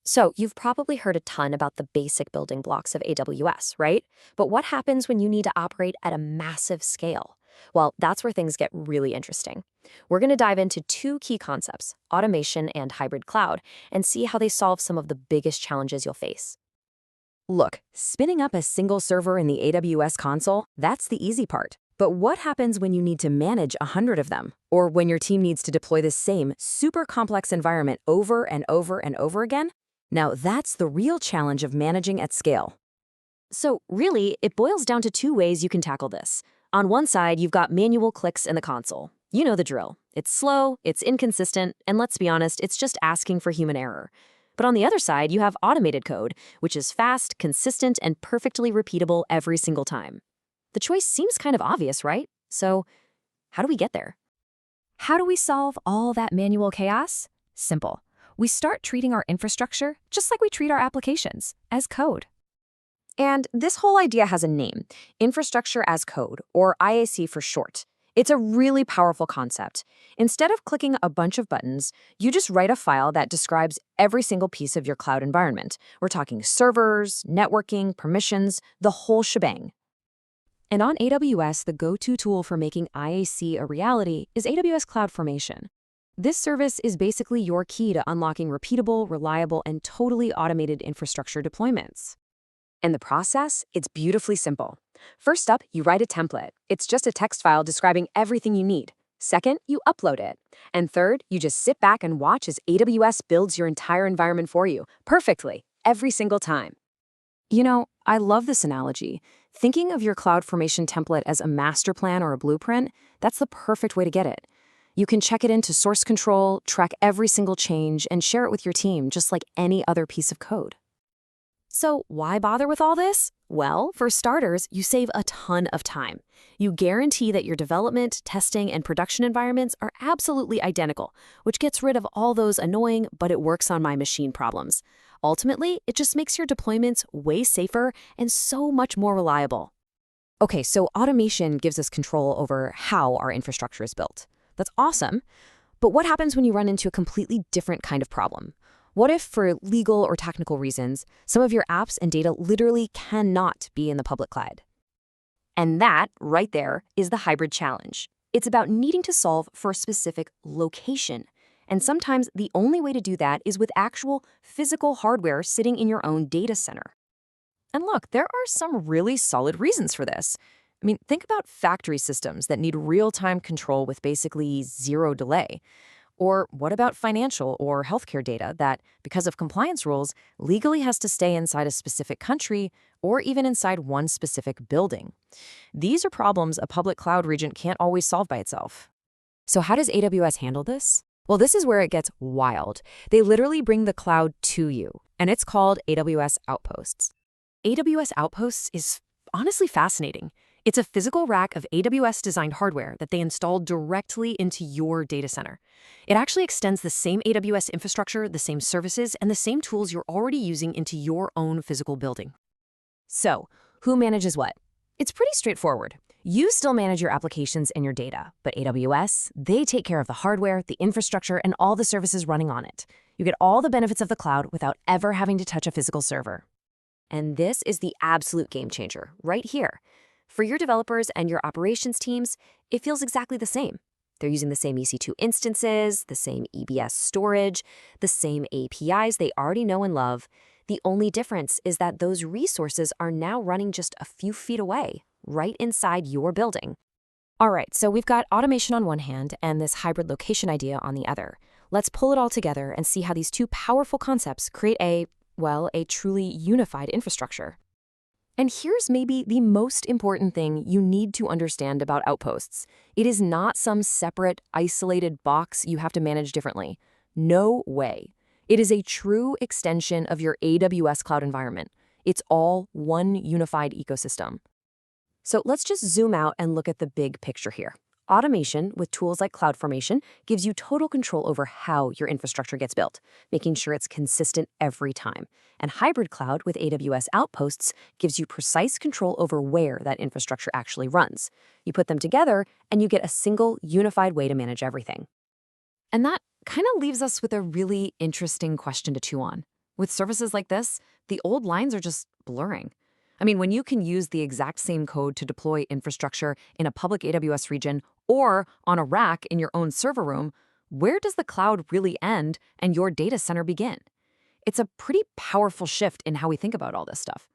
So, you've probably heard a ton about the basic building blocks of AWS, right? But what happens when you need to operate at a massive scale? Well, that's where things get really interesting. We're going to dive into two key concepts, automation and hybrid cloud, and see how they solve some of the biggest challenges you'll face. Look, spinning up a single server in the AWS console, that's the easy part. But what happens when you need to manage 100 of them? Or when your team needs to deploy the same super complex environment over and over and over again? Now that's the real challenge of managing at scale. So, really, it boils down to two ways you can tackle this. On one side, you've got manual clicks in the console. You know the drill. It's slow, it's inconsistent, and let's be honest, it's just asking for human error. But on the other side, you have automated code, which is fast, consistent, and perfectly repeatable every single time. The choice seems kind of obvious, right? So, how do we get there? How do we solve all that manual chaos? Simple. We start treating our infrastructure just like we treat our applications, as code. And this whole idea has a name, infrastructure as code, or IAC for short. It's a really powerful concept. Instead of clicking a bunch of buttons, you just write a file that describes every single piece of your cloud environment. We're talking servers, networking, permissions, the whole shebang. And on AWS, the go-to tool for making IAC a reality is AWS CloudFormation. This service is basically your key to unlocking repeatable, reliable, and totally automated infrastructure deployments. And the process? It's beautifully simple. First up, you write a template. It's just a text file describing everything you need. Second, you upload it. And third, you just sit back and watch as AWS builds your entire environment for you, perfectly, every single time. You know, I love this analogy. Thinking of your CloudFormation template as a master plan or a blueprint, that's the perfect way to get it. You can check it into source control, track every single change, and share it with your team just like any other piece of code. So why bother with all this? Well, for starters, you save a ton of time. You guarantee that your development, testing, and production environments are absolutely identical, which gets rid of all those annoying but it works on my machine problems. Ultimately, it just makes your deployments way safer and so much more reliable. Okay, so automation gives us control over how our infrastructure is built. That's awesome. But what happens when you run into a completely different kind of problem? What if, for legal or technical reasons, some of your apps and data literally cannot be in the public cloud? And that, right there, is the hybrid challenge. It's about needing to solve for a specific location. And sometimes the only way to do that is with actual physical hardware sitting in your own data center. And look, there are some really solid reasons for this. I mean, think about factory systems that need real-time control with basically zero delay. Or what about financial or healthcare data that, because of compliance rules, legally has to stay inside a specific country or even inside one specific building? These are problems a public cloud region can't always solve by itself. So how does AWS handle this? Well, this is where it gets wild. They literally bring the cloud to you, and it's called AWS Outposts. AWS Outposts is honestly fascinating. It's a physical rack of AWS-designed hardware that they install directly into your data center. It actually extends the same AWS infrastructure, the same services, and the same tools you're already using into your own physical building. So, who manages what? It's pretty straightforward. You still manage your applications and your data, but AWS, they take care of the hardware, the infrastructure, and all the services running on it. You get all the benefits of the cloud without ever having to touch a physical server. And this is the absolute game changer, right here. For your developers and your operations teams, it feels exactly the same. They're using the same EC2 instances, the same EBS storage, the same APIs they already know and love. The only difference is that those resources are now running just a few feet away, right inside your building. All right, so we've got automation on one hand and this hybrid location idea on the other. Let's pull it all together and see how these two powerful concepts create a truly unified infrastructure. And here's maybe the most important thing you need to understand about Outposts. It is not some separate, isolated box you have to manage differently. No way. It is a true extension of your AWS cloud environment. It's all one unified ecosystem. So let's just zoom out and look at the big picture here. Automation with tools like CloudFormation gives you total control over how your infrastructure gets built, making sure it's consistent every time. And hybrid cloud with AWS Outposts gives you precise control over where that infrastructure actually runs. You put them together, and you get a single, unified way to manage everything. And that kind of leaves us with a really interesting question to chew on. With services like this, the old lines are just blurring. I mean, when you can use the exact same code to deploy infrastructure in a public AWS region or on a rack in your own server room, where does the cloud really end and your data center begin? It's a pretty powerful shift in how we think about all this stuff.